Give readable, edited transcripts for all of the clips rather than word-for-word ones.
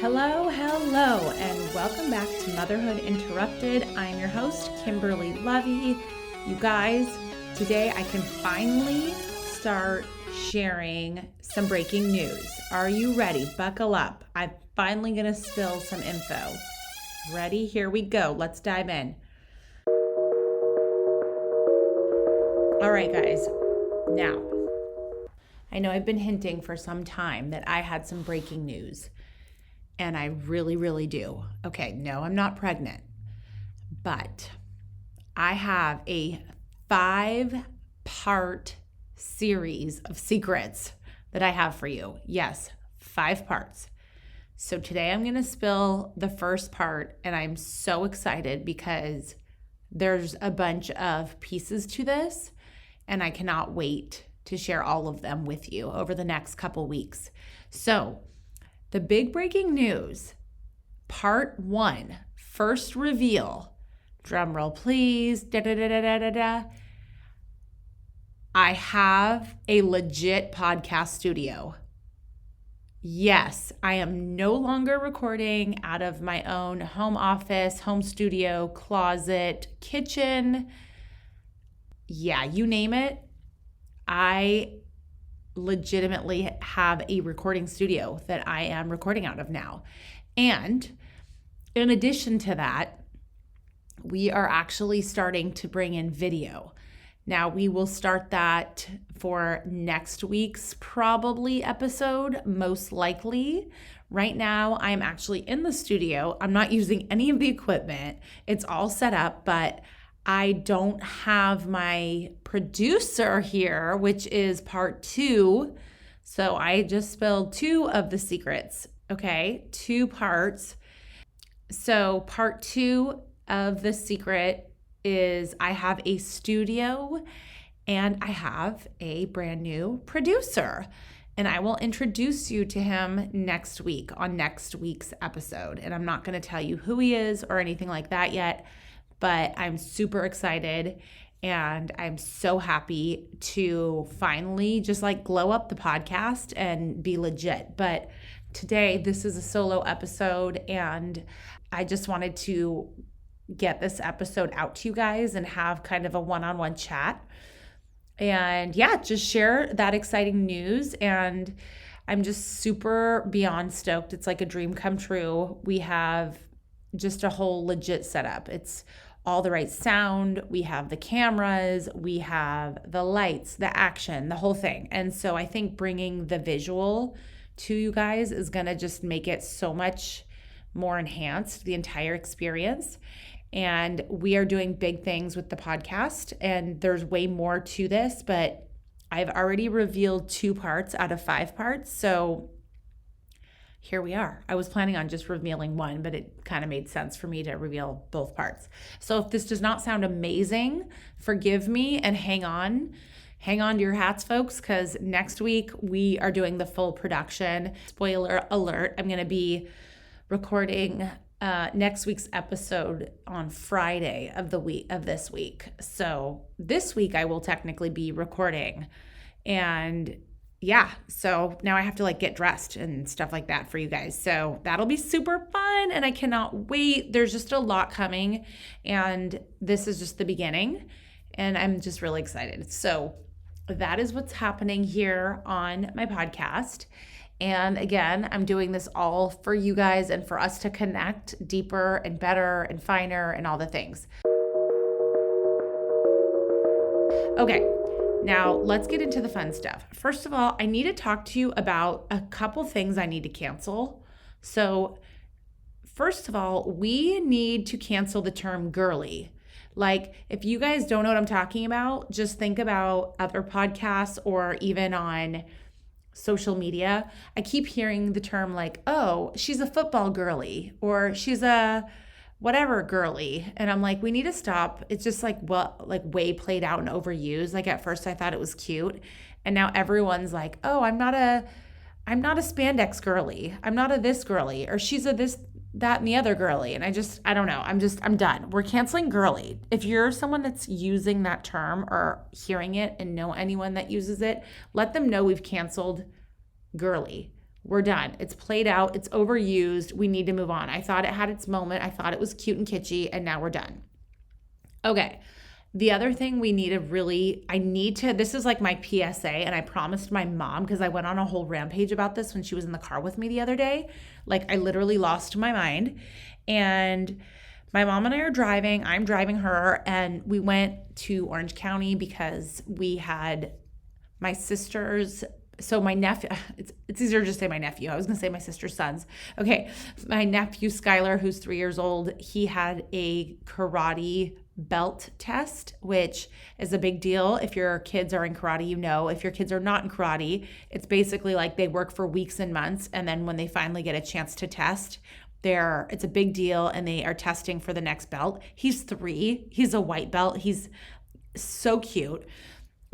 Hello, and welcome back to Motherhood Interrupted. I'm your host, Kimberly FINALLY. You guys, today I can finally start sharing some breaking news. Are you ready? Buckle up. I'm finally going to spill some info. Ready? Here we go. Let's dive in. All right, guys. Now, I know I've been hinting for some time that I had some breaking news. And I really, really do. Okay, no, I'm not pregnant, but I have a 5-part series of secrets that I have for you. Yes, 5 parts. So today I'm going to spill the first part, and I'm so excited because there's a bunch of pieces to this, and I cannot wait to share all of them with you over the next couple weeks. So, the big breaking news, part 1, first reveal, drum roll please, I have a legit podcast studio. Yes, I am no longer recording out of my own home office, home studio, closet, kitchen. Yeah, you name it. I legitimately have a recording studio that I am recording out of now. And in addition to that, we are actually starting to bring in video. Now, we will start that for next week's probably episode, most likely. Right now, I'm actually in the studio. I'm not using any of the equipment. It's all set up, but I don't have my producer here, which is part 2. So I just spilled 2 of the secrets, okay? 2 parts. So part 2 of the secret is I have a studio and I have a brand new producer. And I will introduce you to him next week on next week's episode. And I'm not going to tell you who he is or anything like that yet, but I'm super excited and I'm so happy to finally just like glow up the podcast and be legit. But today, this is a solo episode and I just wanted to get this episode out to you guys and have kind of a one-on-one chat. And yeah, just share that exciting news. And I'm just super beyond stoked. It's like a dream come true. We have just a whole legit setup. It's all the right sound, we have the cameras, we have the lights, the action, the whole thing. And so I think bringing the visual to you guys is gonna just make it so much more enhanced, the entire experience. And we are doing big things with the podcast, and there's way more to this, but I've already revealed 2 parts out of 5 parts, so here we are. I was planning on just revealing 1, but it kind of made sense for me to reveal both parts. So if this does not sound amazing, forgive me and hang on to your hats, folks, because next week we are doing the full production. Spoiler alert, I'm going to be recording next week's episode on Friday of this week. So this week I will technically be recording, and yeah, so now I have to like get dressed and stuff like that for you guys. So that'll be super fun and I cannot wait. There's just a lot coming and this is just the beginning and I'm just really excited. So that is what's happening here on my podcast. And again, I'm doing this all for you guys and for us to connect deeper and better and finer and all the things. Okay. Now, let's get into the fun stuff. First of all, I need to talk to you about a couple things I need to cancel. So, first of all, we need to cancel the term girly. Like, if you guys don't know what I'm talking about, just think about other podcasts or even on social media. I keep hearing the term like, oh, she's a football girly or she's a whatever girly. And I'm like, we need to stop. It's just like, well, like way played out and overused. Like at first I thought it was cute. And now everyone's like, oh, I'm not a spandex girly. I'm not a this girly, or she's a this that and the other girly. And I don't know. I'm done. We're canceling girly. If you're someone that's using that term or hearing it and know anyone that uses it, let them know we've canceled girly. We're done. It's played out. It's overused. We need to move on. I thought it had its moment. I thought it was cute and kitschy, and now we're done. Okay. The other thing this is like my PSA, and I promised my mom, because I went on a whole rampage about this when she was in the car with me the other day. Like, I literally lost my mind. And my mom and I are driving. I'm driving her, and we went to Orange County because we had my sister's. So my nephew, it's easier to just say my nephew. I was going to say my sister's sons. Okay. My nephew, Skylar, who's 3 years old, he had a karate belt test, which is a big deal. If your kids are in karate, you know. If your kids are not in karate, it's basically like they work for weeks and months. And then when they finally get a chance to test, it's a big deal, and they are testing for the next belt. He's 3. He's a white belt. He's so cute.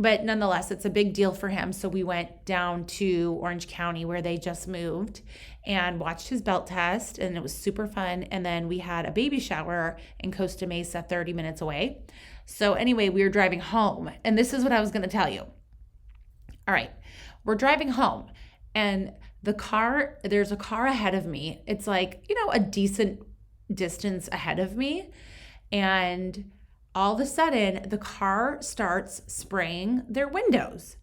But nonetheless, it's a big deal for him. So we went down to Orange County, where they just moved, and watched his belt test, and it was super fun. And then we had a baby shower in Costa Mesa, 30 minutes away. So anyway, we were driving home, and this is what I was going to tell you. All right, we're driving home, and there's a car ahead of me. It's like, a decent distance ahead of me. And all of a sudden, the car starts spraying their windows,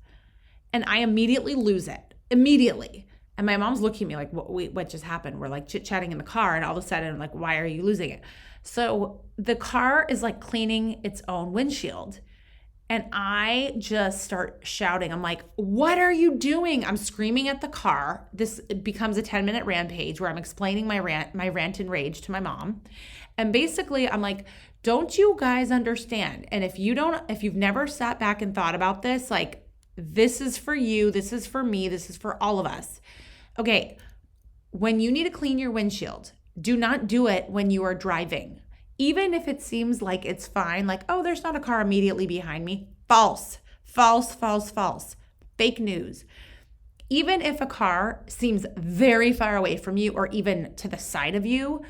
and I immediately lose it. Immediately. And my mom's looking at me like, what just happened? We're like chit-chatting in the car, and all of a sudden I'm like, why are you losing it? So the car is like cleaning its own windshield, and I just start shouting. I'm like, what are you doing? I'm screaming at the car. This becomes a 10-minute rampage where I'm explaining my rant and rage to my mom. And basically I'm like, don't you guys understand? And if you've never sat back and thought about this, like, this is for you, this is for me, this is for all of us. Okay, when you need to clean your windshield, do not do it when you are driving. Even if it seems like it's fine, like, oh, there's not a car immediately behind me. False, false, false, false. Fake news. Even if a car seems very far away from you or even to the side of you,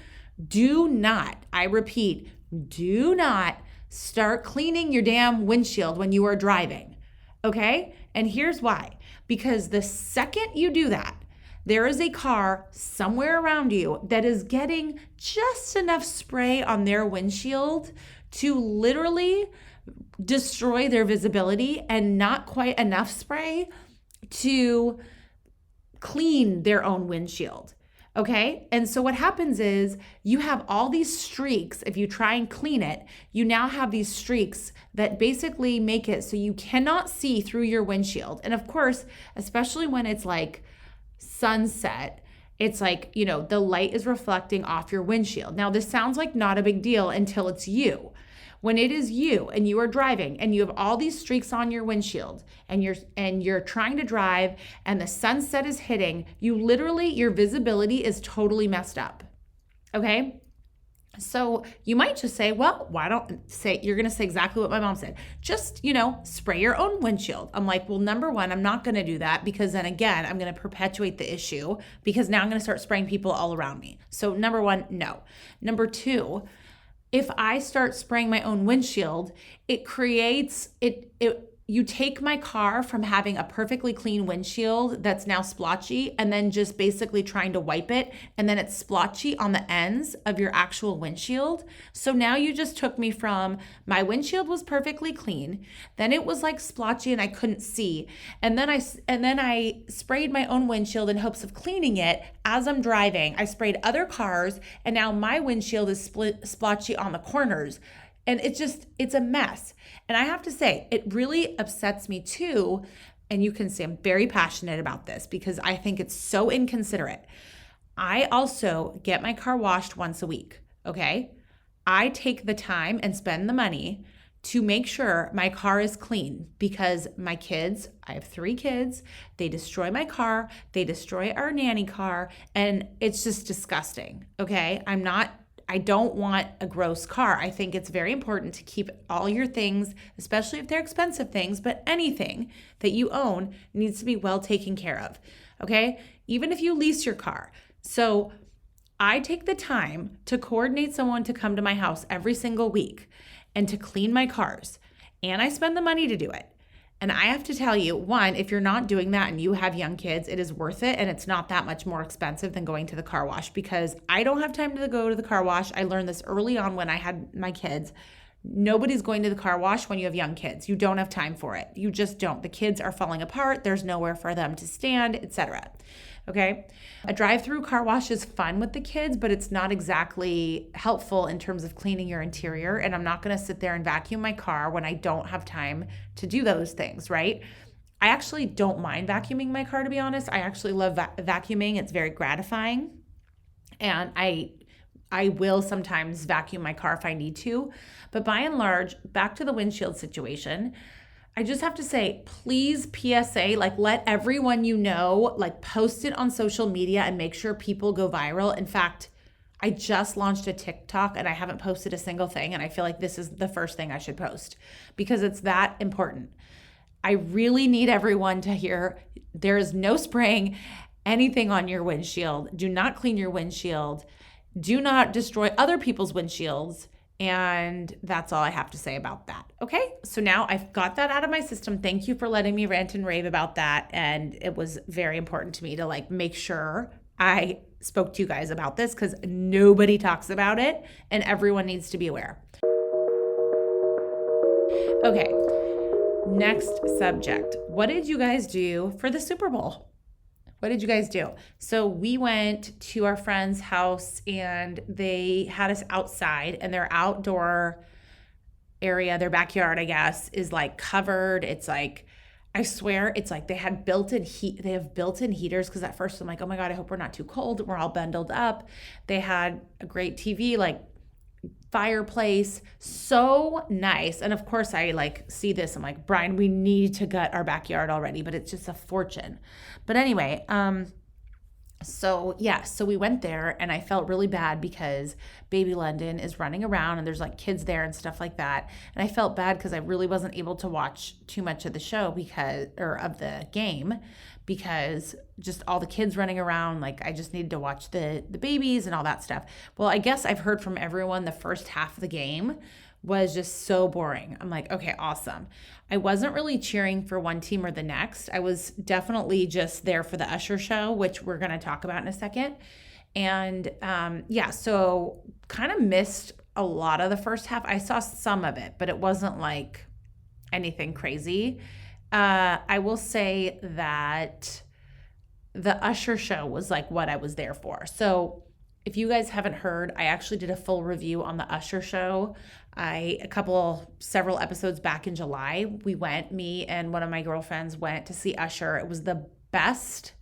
do not, I repeat, do not start cleaning your damn windshield when you are driving, okay? And here's why. Because the second you do that, there is a car somewhere around you that is getting just enough spray on their windshield to literally destroy their visibility, and not quite enough spray to clean their own windshield. Okay. And so what happens is you have all these streaks. If you try and clean it, you now have these streaks that basically make it so you cannot see through your windshield. And of course, especially when it's like sunset, it's like, the light is reflecting off your windshield. Now, this sounds like not a big deal until it's you. When it is you and you are driving and you have all these streaks on your windshield and you're trying to drive and the sunset is hitting, your visibility is totally messed up. Okay? So you might just say, well, you're going to say exactly what my mom said. Just, spray your own windshield. I'm like, well, number one, I'm not going to do that, because then again, I'm going to perpetuate the issue, because now I'm going to start spraying people all around me. So number one, no. Number two, if I start spraying my own windshield, you take my car from having a perfectly clean windshield that's now splotchy, and then just basically trying to wipe it, and then it's splotchy on the ends of your actual windshield. So now you just took me from my windshield was perfectly clean, then it was like splotchy and I couldn't see, and then I sprayed my own windshield in hopes of cleaning it as I'm driving. I sprayed other cars, and now my windshield is splotchy on the corners. And it's a mess. And I have to say, it really upsets me too. And you can see I'm very passionate about this because I think it's so inconsiderate. I also get my car washed once a week, okay? I take the time and spend the money to make sure my car is clean, because my kids, I have 3 kids, they destroy my car, they destroy our nanny car, and it's just disgusting, okay? I don't want a gross car. I think it's very important to keep all your things, especially if they're expensive things, but anything that you own needs to be well taken care of, okay? Even if you lease your car. So I take the time to coordinate someone to come to my house every single week and to clean my cars, and I spend the money to do it. And I have to tell you, one, if you're not doing that and you have young kids, it is worth it. And it's not that much more expensive than going to the car wash, because I don't have time to go to the car wash. I learned this early on when I had my kids. Nobody's going to the car wash when you have young kids. You don't have time for it. You just don't. The kids are falling apart. There's nowhere for them to stand, etc. Okay. A drive-through car wash is fun with the kids, but it's not exactly helpful in terms of cleaning your interior. And I'm not going to sit there and vacuum my car when I don't have time to do those things, right? I actually don't mind vacuuming my car, to be honest. I actually love vacuuming. It's very gratifying. And I will sometimes vacuum my car if I need to. But by and large, back to the windshield situation, I just have to say, please, PSA, like, let everyone you know, like, post it on social media and make sure people go viral. In fact, I just launched a TikTok and I haven't posted a single thing. And I feel like this is the first thing I should post because it's that important. I really need everyone to hear there is no spraying anything on your windshield. Do not clean your windshield. Do not destroy other people's windshields. And that's all I have to say about that. Okay, so now I've got that out of my system. Thank you for letting me rant and rave about that. And it was very important to me to like make sure I spoke to you guys about this because nobody talks about it and everyone needs to be aware. Okay, next subject. What did you guys do for the Super Bowl? What did you guys do? So we went to our friend's house and they had us outside, and their outdoor area, their backyard, I guess, is like covered. It's like, I swear, it's like they have built-in heaters, because at first I'm like, oh my God, I hope we're not too cold. We're all bundled up. They had a great TV, like fireplace, so nice. And of course I like see this, I'm like, Brian, we need to gut our backyard already, but it's just a fortune. But anyway, so we went there and I felt really bad because baby London is running around and there's like kids there and stuff like that. And I felt bad because I really wasn't able to watch too much of the show of the game, because just all the kids running around, like I just needed to watch the babies and all that stuff. Well, I guess I've heard from everyone the first half of the game was just so boring. I'm like, okay, awesome. I wasn't really cheering for one team or the next. I was definitely just there for the Usher show, which we're going to talk about in a second. And so kind of missed a lot of the first half. I saw some of it, but it wasn't like anything crazy. I will say that the Usher show was like what I was there for. So if you guys haven't heard, I actually did a full review on the Usher show. Several episodes back in July, me and one of my girlfriends went to see Usher. It was the best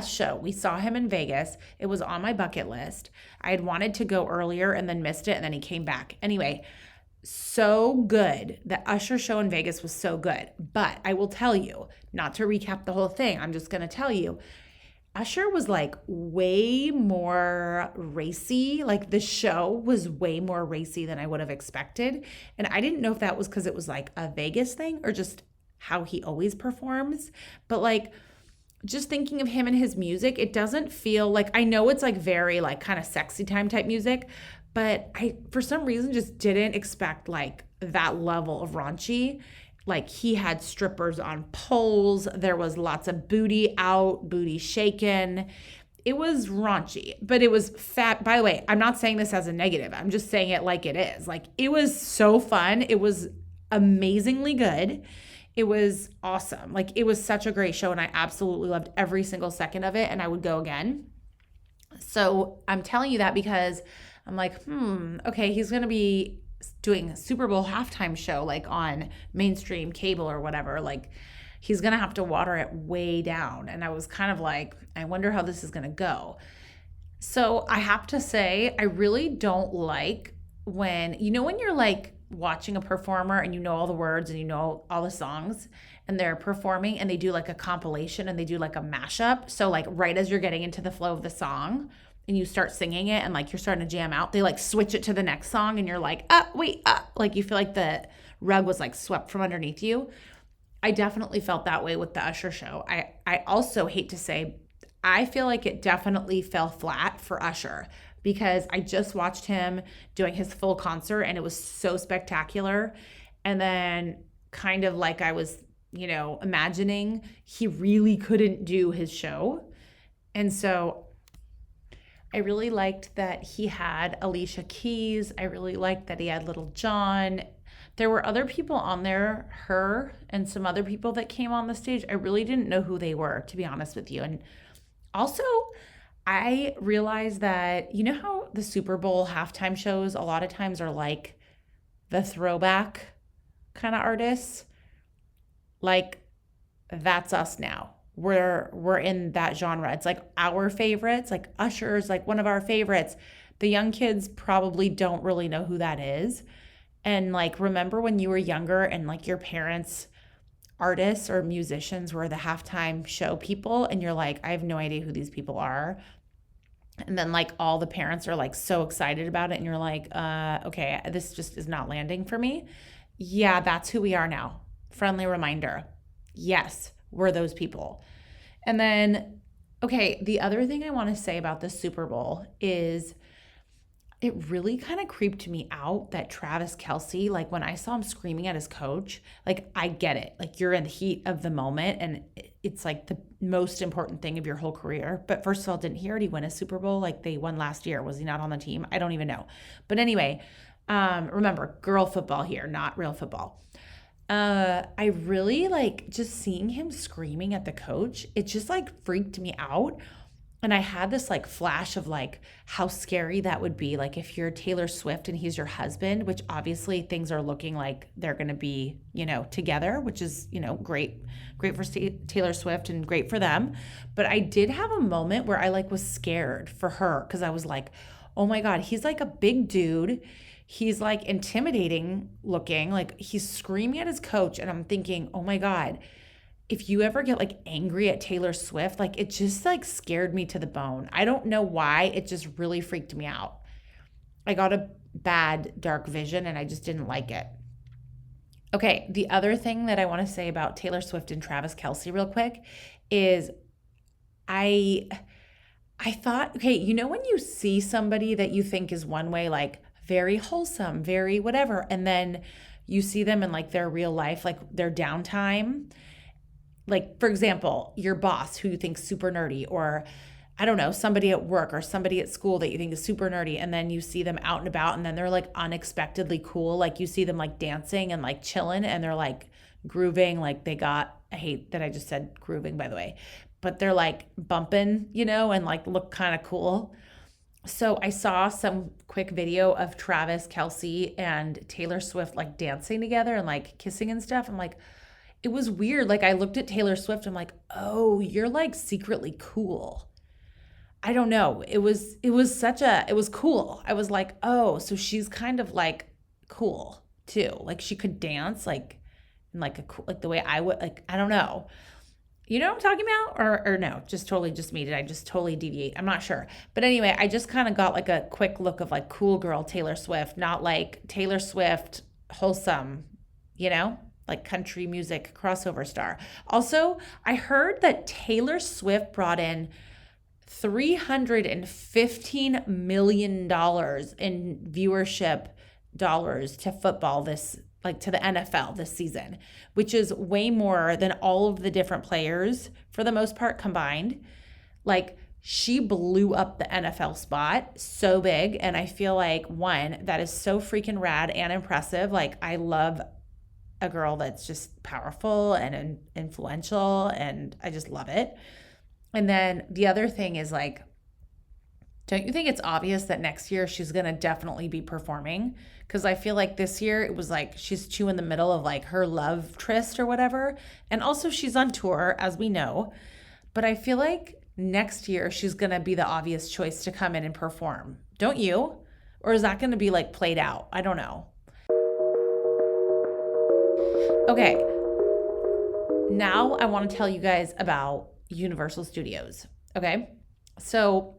show. We saw him in Vegas. It was on my bucket list. I had wanted to go earlier and then missed it, and then he came back. Anyway, so good. The Usher show in Vegas was so good. But I will tell you, not to recap the whole thing, I'm just going to tell you, Usher was like way more racy. Like the show was way more racy than I would have expected. And I didn't know if that was because it was like a Vegas thing or just how he always performs. But like just thinking of him and his music, it doesn't feel like, I know it's like very like kind of sexy time type music, but I, for some reason, just didn't expect like that level of raunchy. Like he had strippers on poles. There was lots of booty out, booty shaken. It was raunchy, but it was fat. By the way, I'm not saying this as a negative. I'm just saying it like it is. Like it was so fun. It was amazingly good. It was awesome. Like it was such a great show, and I absolutely loved every single second of it, and I would go again. So I'm telling you that because I'm like, okay, he's going to be doing a Super Bowl halftime show like on mainstream cable or whatever. Like he's going to have to water it way down. And I was kind of like, I wonder how this is going to go. So I have to say, I really don't like when you're like watching a performer and you know all the words and you know all the songs and they're performing and they do like a compilation and they do like a mashup. So like right as you're getting into the flow of the song and you start singing it and like you're starting to jam out, they like switch it to the next song and you're like, like you feel like the rug was like swept from underneath you. I definitely felt that way with the Usher show. I also hate to say, I feel like it definitely fell flat for Usher because I just watched him doing his full concert and it was so spectacular. And then, kind of like I was, imagining, he really couldn't do his show. And so I really liked that he had Alicia Keys. I really liked that he had Little John. There were other people on there, her and some other people that came on the stage. I really didn't know who they were, to be honest with you. And also, I realized that, you know how the Super Bowl halftime shows a lot of times are like the throwback kind of artists? Like, that's us now. We're in that genre. It's like our favorites, like Usher's like one of our favorites. The young kids probably don't really know who that is. And like, remember when you were younger and like your parents' artists or musicians were the halftime show people and you're like, I have no idea who these people are. And then like all the parents are like so excited about it and you're like, okay, this just is not landing for me. Yeah, that's who we are now. Friendly reminder. Yes, we're those people. And then, okay, the other thing I want to say about the Super Bowl is it really kind of creeped me out that Travis Kelce, like when I saw him screaming at his coach, like I get it. Like you're in the heat of the moment and it's like the most important thing of your whole career. But first of all, didn't he already win a Super Bowl? Like they won last year. Was he not on the team? I don't even know. But anyway, remember, girl football here, not real football. I really like just seeing him screaming at the coach. It just like freaked me out. And I had this like flash of like how scary that would be. Like if you're Taylor Swift and he's your husband, which obviously things are looking like they're going to be, together, which is, great for Taylor Swift and great for them. But I did have a moment where I like was scared for her because I was like, oh my God, he's like a big dude. He's like intimidating looking, like he's screaming at his coach. And I'm thinking, oh my God, if you ever get like angry at Taylor Swift, like it just like scared me to the bone. I don't know why. It just really freaked me out. I got a bad dark vision and I just didn't like it. Okay, the other thing that I want to say about Taylor Swift and Travis Kelce real quick is I thought, okay, when you see somebody that you think is one way, like very wholesome, very whatever, and then you see them in like their real life, like their downtime. Like, for example, your boss who you think super nerdy, or I don't know, somebody at work or somebody at school that you think is super nerdy, and then you see them out and about and then they're like unexpectedly cool. Like you see them like dancing and like chilling and they're like grooving, like I hate that I just said grooving, by the way, but they're like bumping, and like look kind of cool. So I saw some quick video of Travis Kelce and Taylor Swift like dancing together and like kissing and stuff. I'm like, it was weird. Like I looked at Taylor Swift, I'm like, oh, you're like secretly cool. I don't know. It was cool. I was like, oh, so she's kind of like cool too. Like she could dance like in like like the way I would, like, I don't know. You know what I'm talking about? Or no, just me. Did I just totally deviate? I'm not sure. But anyway, I just kind of got like a quick look of like cool girl Taylor Swift, not like Taylor Swift wholesome, like country music crossover star. Also, I heard that Taylor Swift brought in $315 million in viewership dollars to football to the NFL this season, which is way more than all of the different players for the most part combined. Like she blew up the NFL spot so big. And I feel like, one, that is so freaking rad and impressive. Like I love a girl that's just powerful and influential and I just love it. And then the other thing is like, don't you think it's obvious that next year she's going to definitely be performing? Because I feel like this year it was like she's in the middle of like her love tryst or whatever. And also she's on tour, as we know. But I feel like next year she's going to be the obvious choice to come in and perform. Don't you? Or is that going to be like played out? I don't know. Okay. Now I want to tell you guys about Universal Studios. Okay. So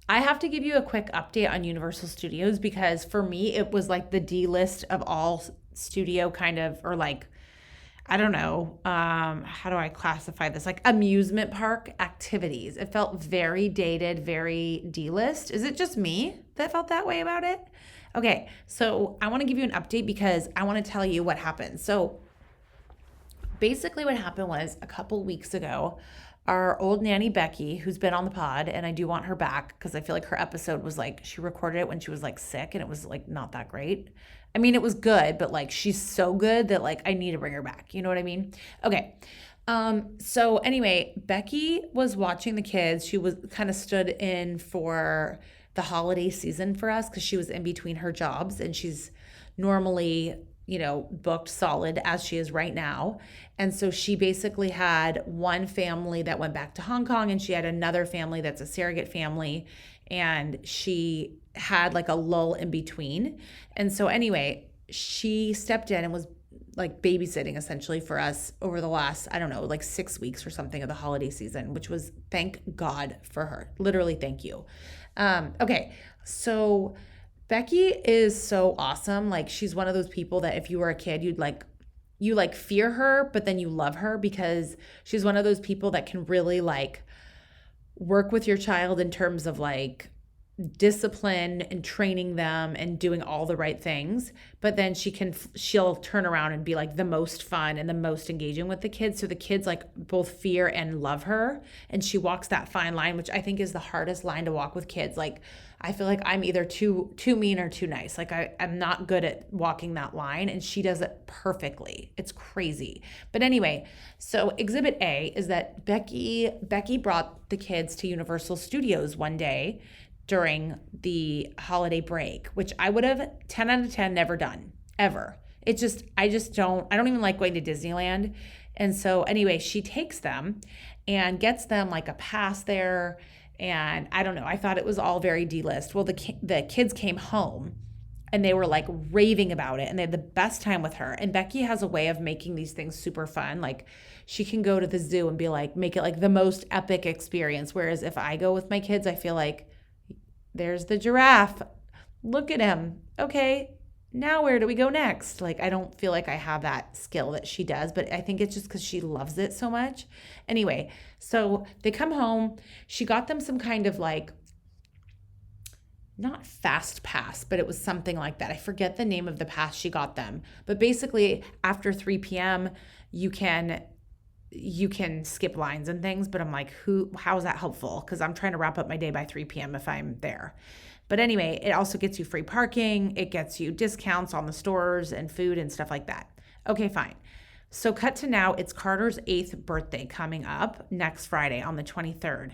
I have to give you a quick update on Universal Studios because for me, it was like the D list of all studio kind of, or like, I don't know, how do I classify this? Like amusement park activities. It felt very dated, very D-list. Is it just me that felt that way about it? Okay, so I want to give you an update because I want to tell you what happened. So basically what happened was a couple weeks ago, our old nanny Becky, who's been on the pod, and I do want her back because I feel like her episode was like, she recorded it when she was like sick and it was like not that great. I mean, it was good, but like she's so good that like I need to bring her back. You know what I mean? Okay. So anyway, Becky was watching the kids. She was kind of stood in for the holiday season for us because she was in between her jobs and she's normally, booked solid as she is right now. And so she basically had one family that went back to Hong Kong and she had another family that's a surrogate family. And she had like a lull in between. And so anyway, she stepped in and was like babysitting essentially for us over the last, I don't know, like 6 weeks or something of the holiday season, which was thank God for her. Literally, thank you. Okay, so Becky is so awesome. Like she's one of those people that if you were a kid, you fear her, but then you love her because she's one of those people that can really like work with your child in terms of like discipline and training them and doing all the right things, but then she'll turn around and be like the most fun and the most engaging with the kids, so the kids like both fear and love her, and she walks that fine line, which I think is the hardest line to walk with kids. Like I feel like I'm either too mean or too nice. Like I'm not good at walking that line, and she does it perfectly. It's crazy. But anyway, so exhibit A is that Becky brought the kids to Universal Studios one day during the holiday break, which I would have 10 out of 10 never done, ever. I don't even like going to Disneyland. And so anyway, she takes them and gets them like a pass there. And I don't know, I thought it was all very D-list. Well, the kids came home and they were like raving about it and they had the best time with her. And Becky has a way of making these things super fun. Like she can go to the zoo and be like, make it like the most epic experience. Whereas if I go with my kids, I feel like, there's the giraffe. Look at him. Okay, now where do we go next? Like, I don't feel like I have that skill that she does, but I think it's just because she loves it so much. Anyway, so they come home. She got them some kind of like, not fast pass, but it was something like that. I forget the name of the pass she got them. But basically, after 3 p.m., you can skip lines and things, but I'm like, how is that helpful? Because I'm trying to wrap up my day by 3 p.m. if I'm there. But anyway, it also gets you free parking. It gets you discounts on the stores and food and stuff like that. Okay, fine. So cut to now, it's Carter's 8th birthday coming up next Friday on the 23rd.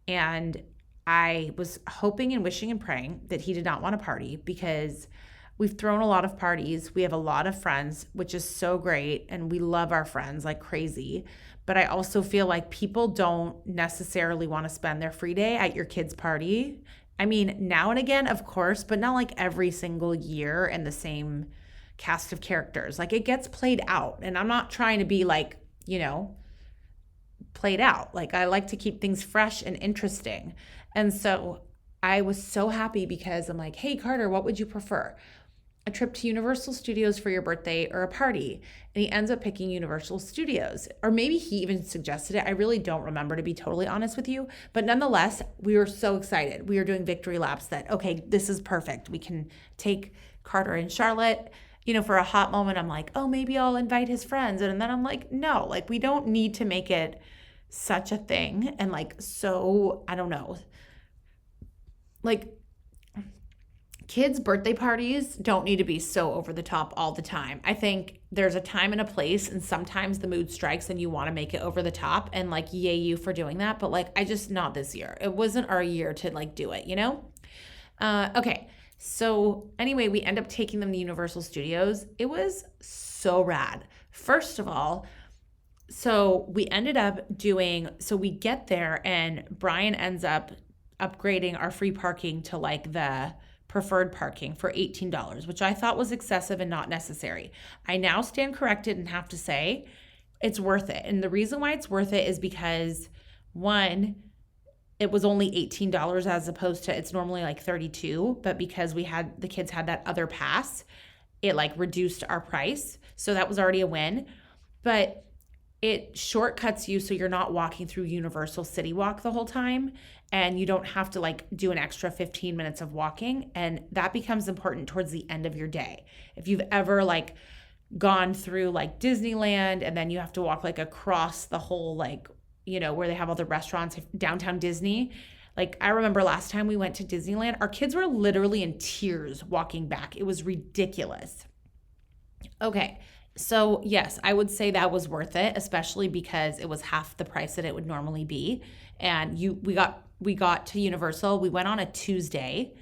And I was hoping and wishing and praying that he did not want to party because we've thrown a lot of parties. We have a lot of friends, which is so great. And we love our friends like crazy. But I also feel like people don't necessarily want to spend their free day at your kid's party. I mean, now and again, of course, but not like every single year and the same cast of characters. Like it gets played out. And I'm not trying to be like, played out. Like I like to keep things fresh and interesting. And so I was so happy because I'm like, hey, Carter, what would you prefer? A trip to Universal Studios for your birthday or a party? And he ends up picking Universal Studios. Or maybe he even suggested it. I really don't remember, to be totally honest with you. But nonetheless, we were so excited. We were doing victory laps that, okay, this is perfect. We can take Carter and Charlotte. For a hot moment, I'm like, oh, maybe I'll invite his friends. And then I'm like, no, like we don't need to make it such a thing. And like, so, I don't know. Like, kids' birthday parties don't need to be so over the top all the time. I think there's a time and a place, and sometimes the mood strikes and you want to make it over the top, and like, yay you for doing that. But like, I just, not this year. It wasn't our year to like do it, Okay. So anyway, we end up taking them to Universal Studios. It was so rad. First of all, so we ended up we get there and Brian ends up upgrading our free parking to like the preferred parking for $18, which I thought was excessive and not necessary. I now stand corrected and have to say it's worth it. And the reason why it's worth it is because, one, it was only $18 as opposed to it's normally like $32, but because the kids had that other pass, it like reduced our price. So that was already a win. but it shortcuts you so you're not walking through Universal City Walk the whole time, and you don't have to like do an extra 15 minutes of walking. And that becomes important towards the end of your day. If you've ever like gone through like Disneyland and then you have to walk like across the whole like, where they have all the restaurants, downtown Disney. Like I remember last time we went to Disneyland, our kids were literally in tears walking back. It was ridiculous. Okay. So yes, I would say that was worth it, especially because it was half the price that it would normally be. And we got to Universal. We went on a Tuesday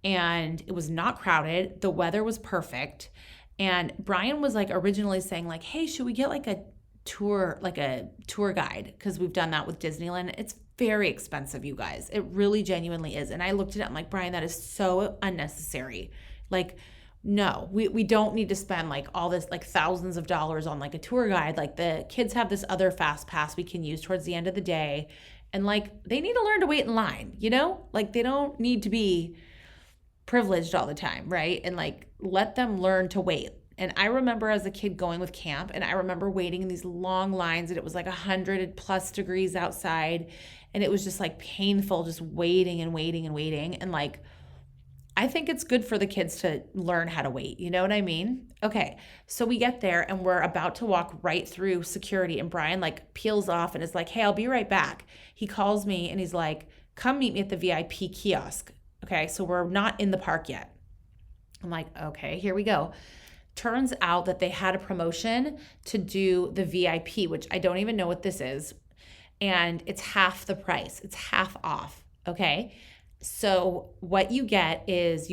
and it was not crowded. The weather was perfect. And Brian was like originally saying like, hey, should we get like a tour guide? Because we've done that with Disneyland. It's very expensive, you guys. It really genuinely is. And I looked at it, I'm like, Brian, that is so unnecessary. Like, no, we don't need to spend like all this like thousands of dollars on like a tour guide. Like the kids have this other fast pass we can use towards the end of the day. And like they need to learn to wait in line, Like they don't need to be privileged all the time, right? And like let them learn to wait. And I remember as a kid going with camp, and I remember waiting in these long lines, and it was like 100+ degrees outside, and it was just like painful, just waiting and waiting and waiting. And like I think it's good for the kids to learn how to wait. You know what I mean? Okay, so we get there and we're about to walk right through security, and Brian like peels off and is like, hey, I'll be right back. He calls me and he's like, come meet me at the VIP kiosk. Okay, so we're not in the park yet. I'm like, okay, here we go. Turns out that they had a promotion to do the VIP, which I don't even know what this is. And it's half the price. It's half off. Okay. So what you get is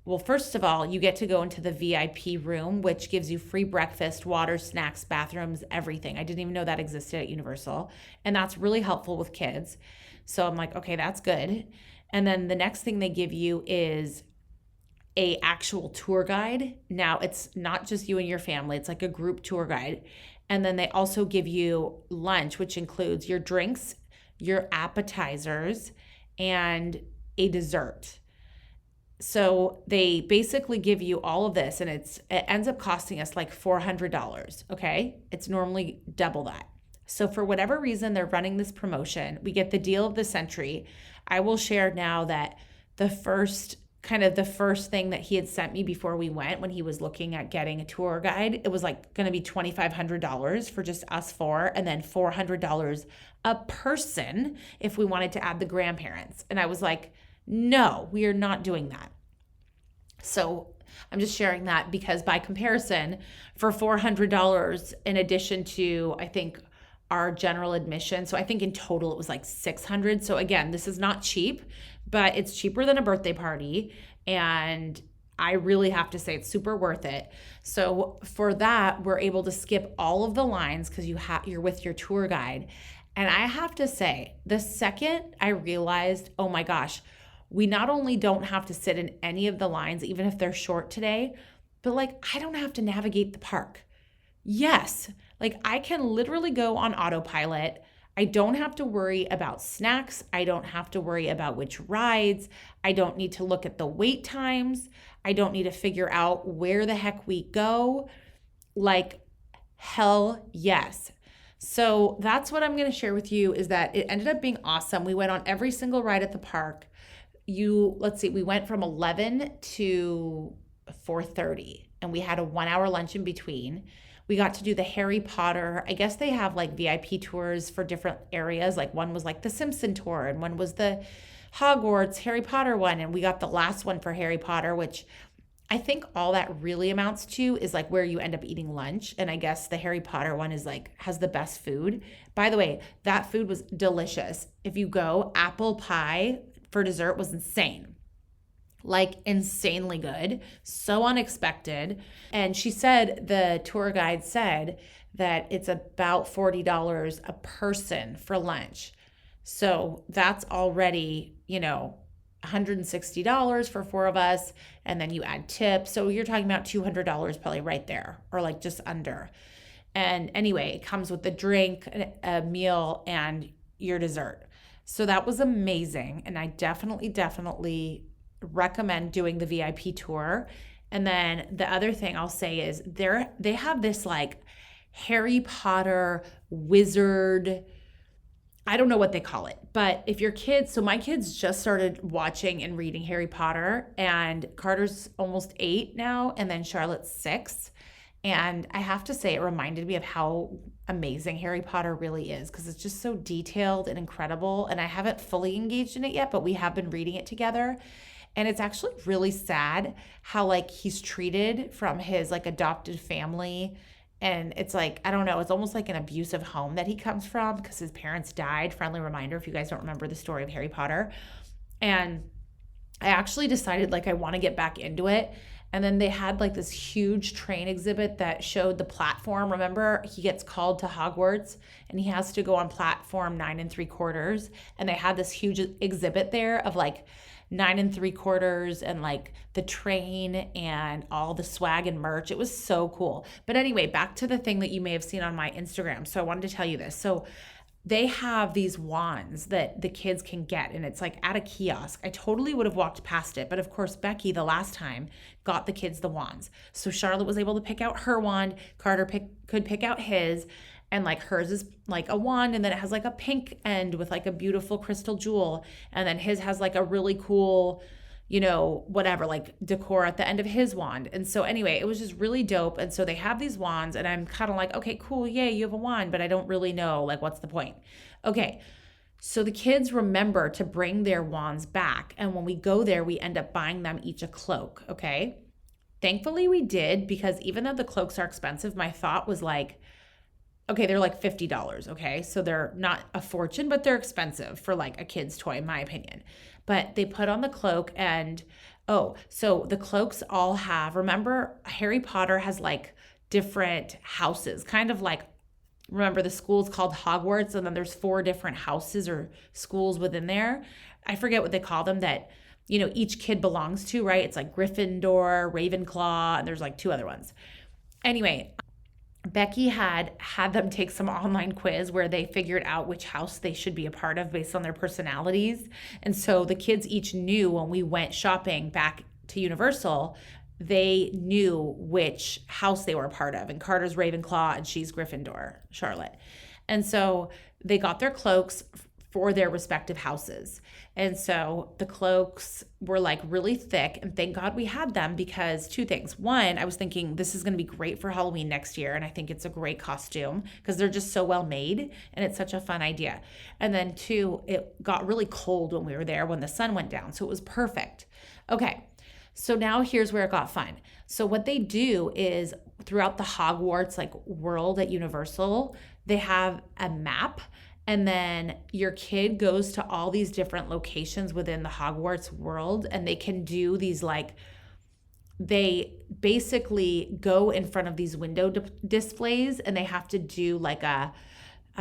well, first of all, you get to go into the VIP room, which gives you free breakfast, water, snacks, bathrooms, everything. I didn't even know that existed at Universal. And that's really helpful with kids. So I'm like, okay, that's good. And then the next thing they give you is a actual tour guide. Now it's not just you and your family. It's like a group tour guide. And then they also give you lunch, which includes your drinks, your appetizers, and a dessert. So they basically give you all of this, and it ends up costing us like $400, okay? It's normally double that. So for whatever reason, they're running this promotion. We get the deal of the century. I will share now that the first thing that he had sent me before we went, when he was looking at getting a tour guide, it was like going to be $2,500 for just us four, and then $400 a person if we wanted to add the grandparents. And I was like, no, we are not doing that. So I'm just sharing that because by comparison, for $400 in addition to, I think, our general admission, so I think in total it was like $600. So again, this is not cheap, but it's cheaper than a birthday party. And I really have to say it's super worth it. So for that, we're able to skip all of the lines because you're with your tour guide. And I have to say, the second I realized, oh my gosh, we not only don't have to sit in any of the lines, even if they're short today, but like I don't have to navigate the park. Yes, like I can literally go on autopilot. I don't have to worry about snacks. I don't have to worry about which rides. I don't need to look at the wait times. I don't need to figure out where the heck we go. Like, hell yes. So that's what I'm going to share with you, is that it ended up being awesome. We went on every single ride at the park. We went from 11 to 4:30, and we had a 1-hour lunch in between. We got to do the Harry Potter. I guess they have like VIP tours for different areas. Like one was like the Simpson tour, and one was the Hogwarts Harry Potter one. And we got the last one for Harry Potter, which I think all that really amounts to is like where you end up eating lunch. And I guess the Harry Potter one is like, has the best food. By the way, that food was delicious. If you go, apple pie for dessert was insane. Like insanely good, so unexpected. And she said, the tour guide said that it's about $40 a person for lunch. So that's already, $160 for four of us. And then you add tips. So you're talking about $200 probably right there, or like just under. And anyway, it comes with a drink, a meal, and your dessert. So that was amazing. And I definitely recommend doing the VIP tour. And then the other thing I'll say is they have this like Harry Potter wizard, I don't know what they call it, but if your kids, so my kids just started watching and reading Harry Potter, and Carter's almost 8 now, and then Charlotte's 6. And I have to say, it reminded me of how amazing Harry Potter really is, because it's just so detailed and incredible. And I haven't fully engaged in it yet, but we have been reading it together. And it's actually really sad how like he's treated from his like adopted family. And it's like, I don't know, it's almost like an abusive home that he comes from because his parents died. Friendly reminder if you guys don't remember the story of Harry Potter. And I actually decided like I want to get back into it. And then they had like this huge train exhibit that showed the platform. Remember, he gets called to Hogwarts and he has to go on platform 9 3/4. And they had this huge exhibit there of like 9 3/4 and like the train and all the swag and merch. It was so cool. But anyway, back to the thing that you may have seen on my Instagram. So I wanted to tell you this. So they have these wands that the kids can get, and it's like at a kiosk. I totally would have walked past it, but of course Becky the last time got the kids the wands. So Charlotte was able to pick out her wand, Carter could pick out his, and like hers is like a wand, and then it has like a pink end with like a beautiful crystal jewel, and then his has like a really cool, you know, whatever, like decor at the end of his wand. And so anyway, it was just really dope. And so they have these wands, and I'm kind of like, okay, cool, yay, you have a wand, but I don't really know, like, what's the point? Okay, so the kids remember to bring their wands back, and when we go there, we end up buying them each a cloak, okay? Thankfully we did, because even though the cloaks are expensive, my thought was like, okay, they're like $50, okay? So they're not a fortune, but they're expensive for like a kid's toy, in my opinion. But they put on the cloak, and so the cloaks all have, remember Harry Potter has like different houses, kind of like, remember the school's called Hogwarts, and then there's 4 different houses or schools within there. I forget what they call them that, you know, each kid belongs to, right? It's like Gryffindor, Ravenclaw, and there's like 2 other ones. Anyway, Becky had them take some online quiz where they figured out which house they should be a part of based on their personalities. And so the kids each knew when we went shopping back to Universal, they knew which house they were a part of. And Carter's Ravenclaw and she's Gryffindor, Charlotte. And so they got their cloaks for their respective houses. And so the cloaks were like really thick, and thank God we had them, because 2 things. One, I was thinking this is going to be great for Halloween next year, and I think it's a great costume because they're just so well made and it's such a fun idea. And then 2, it got really cold when we were there when the sun went down, so it was perfect. Okay. So now here's where it got fun. So what they do is throughout the Hogwarts like world at Universal, they have a map. And then your kid goes to all these different locations within the Hogwarts world, and they can do these like, they basically go in front of these window displays, and they have to do like a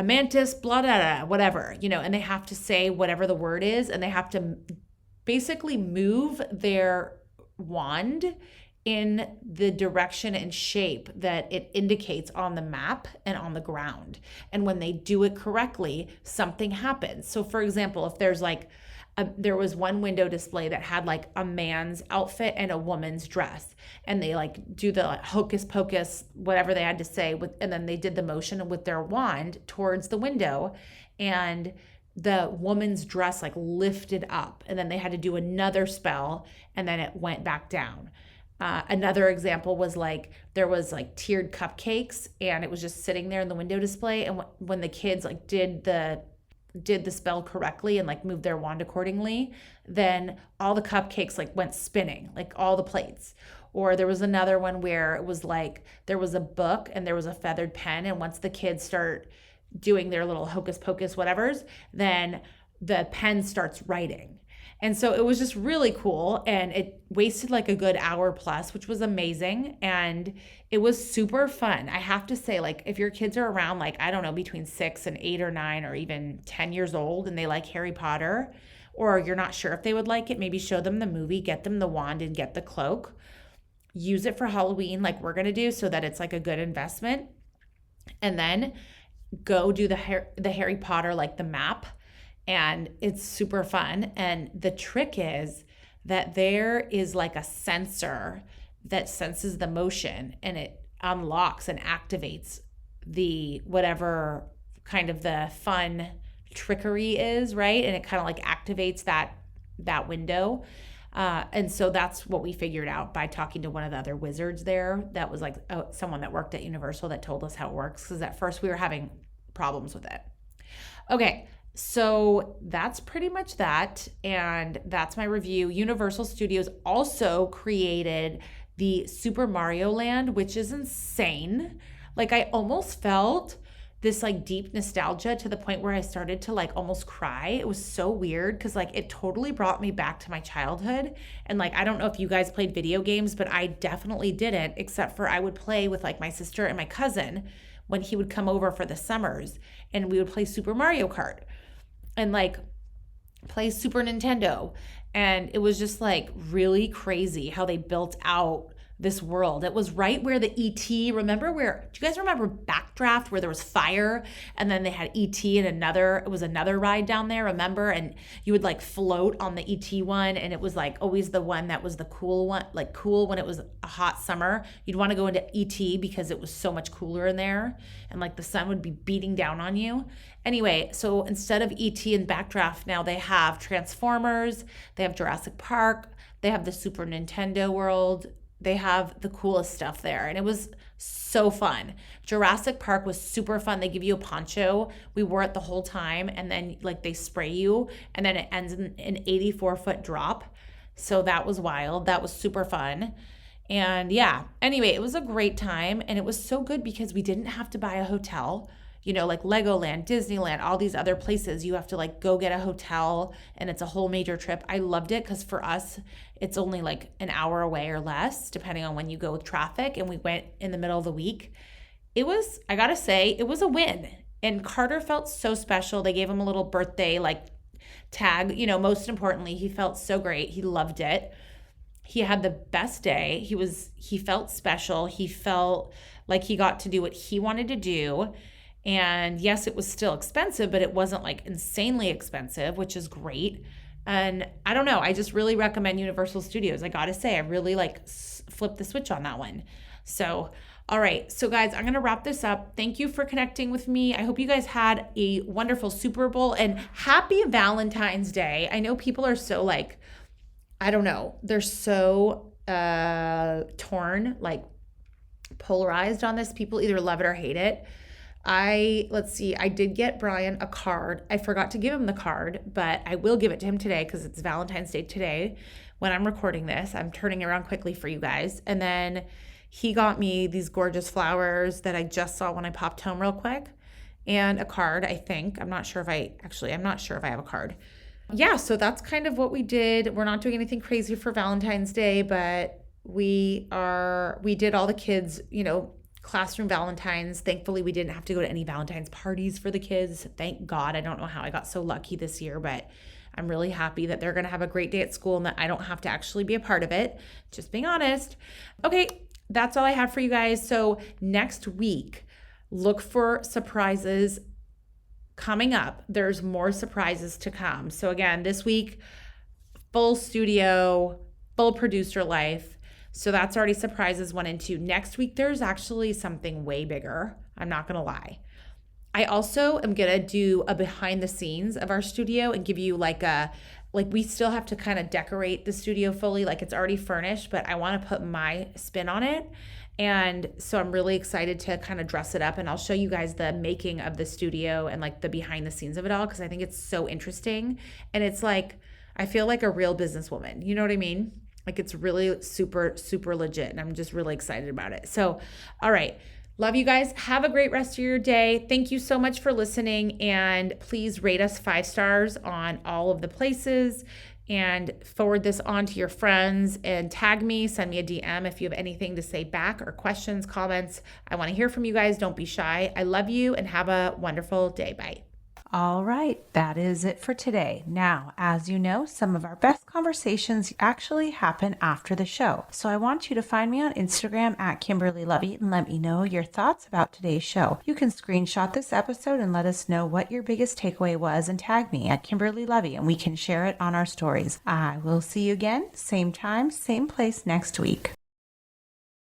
mantis, blah, blah, blah, whatever, you know, and they have to say whatever the word is, and they have to basically move their wand in the direction and shape that it indicates on the map and on the ground. And when they do it correctly, something happens. So for example, if there's like, there was one window display that had like a man's outfit and a woman's dress, and they like do the like hocus pocus, whatever they had to say with, and then they did the motion with their wand towards the window, and the woman's dress like lifted up, and then they had to do another spell, and then it went back down. Another example was like there was like tiered cupcakes, and it was just sitting there in the window display, and when the kids like did the spell correctly and like moved their wand accordingly, then all the cupcakes like went spinning, like all the plates. Or there was another one where it was like there was a book and there was a feathered pen, and once the kids start doing their little hocus pocus whatevers, then the pen starts writing. And so it was just really cool, and it wasted like a good hour plus, which was amazing, and it was super fun. I have to say, like, if your kids are around, like, I don't know, between 6 and 8 or 9 or even 10 years old, and they like Harry Potter, or you're not sure if they would like it, maybe show them the movie, get them the wand and get the cloak, use it for Halloween like we're going to do, so that it's like a good investment, and then go do the Harry Potter, like the map. And it's super fun. And the trick is that there is like a sensor that senses the motion, and it unlocks and activates the whatever kind of the fun trickery is, right? And it kind of like activates that window. And so that's what we figured out by talking to one of the other wizards there. That was like someone that worked at Universal that told us how it works, because at first we were having problems with it. Okay, so that's pretty much that. And that's my review. Universal Studios also created the Super Mario Land, which is insane. Like, I almost felt this like deep nostalgia to the point where I started to like almost cry. It was so weird because like it totally brought me back to my childhood. And like, I don't know if you guys played video games, but I definitely didn't, except for I would play with like my sister and my cousin when he would come over for the summers, and we would play Super Mario Kart and like play Super Nintendo. And it was just like really crazy how they built out this world. It was right where the ET, remember where, do you guys remember Backdraft, where there was fire and then they had ET and it was another ride down there, remember? And you would like float on the ET one, and it was like always the one that was the cool one, like cool when it was a hot summer. You'd want to go into ET because it was so much cooler in there, and like the sun would be beating down on you. Anyway, so instead of ET and Backdraft, now they have Transformers, they have Jurassic Park, they have the Super Nintendo world. They have the coolest stuff there, and it was so fun. Jurassic Park was super fun. They give you a poncho. We wore it the whole time, and then like they spray you, and then it ends in an 84-foot drop. So that was wild. That was super fun. And yeah, anyway, it was a great time, and it was so good because we didn't have to buy a hotel. You know, like Legoland, Disneyland, all these other places, you have to like go get a hotel, and it's a whole major trip. I loved it because for us, it's only like an hour away or less, depending on when you go with traffic. And we went in the middle of the week. It was, I gotta say, it was a win. And Carter felt so special. They gave him a little birthday like tag. You know, most importantly, he felt so great. He loved it. He had the best day. He felt special. He felt like he got to do what he wanted to do. And yes, it was still expensive, but it wasn't like insanely expensive, which is great. And I don't know, I just really recommend Universal Studios. I gotta say, I really like flipped the switch on that one. So, all right. So guys, I'm gonna wrap this up. Thank you for connecting with me. I hope you guys had a wonderful Super Bowl, and happy Valentine's Day. I know people are so like, I don't know, they're so torn, like polarized on this. People either love it or hate it. Let's see, I did get Brian a card. I forgot to give him the card, but I will give it to him today because it's Valentine's Day today when I'm recording this. I'm turning around quickly for you guys. And then he got me these gorgeous flowers that I just saw when I popped home real quick, and a card, I think. I'm not sure if I have a card. Yeah, so that's kind of what we did. We're not doing anything crazy for Valentine's Day, but we did all the kids, you know, classroom Valentines. Thankfully, we didn't have to go to any Valentine's parties for the kids. Thank God. I don't know how I got so lucky this year, but I'm really happy that they're going to have a great day at school and that I don't have to actually be a part of it. Just being honest. Okay, that's all I have for you guys. So next week, look for surprises coming up. There's more surprises to come. So again, this week, full studio, full producer life. So that's already surprises 1 and 2. Next week, there's actually something way bigger. I'm not going to lie. I also am going to do a behind the scenes of our studio and give you like we still have to kind of decorate the studio fully. Like it's already furnished, but I want to put my spin on it. And so I'm really excited to kind of dress it up, and I'll show you guys the making of the studio and like the behind the scenes of it all, because I think it's so interesting. And it's like, I feel like a real businesswoman. You know what I mean? Like it's really super, super legit, and I'm just really excited about it. So, all right. Love you guys. Have a great rest of your day. Thank you so much for listening, and please rate us 5 stars on all of the places, and forward this on to your friends, and tag me, send me a DM if you have anything to say back or questions, comments. I want to hear from you guys. Don't be shy. I love you, and have a wonderful day. Bye. All right, that is it for today. Now, as you know, some of our best conversations actually happen after the show. So I want you to find me on Instagram at Kimberly Lovey and let me know your thoughts about today's show. You can screenshot this episode and let us know what your biggest takeaway was and tag me at Kimberly Lovey, and we can share it on our stories. I will see you again, same time, same place next week.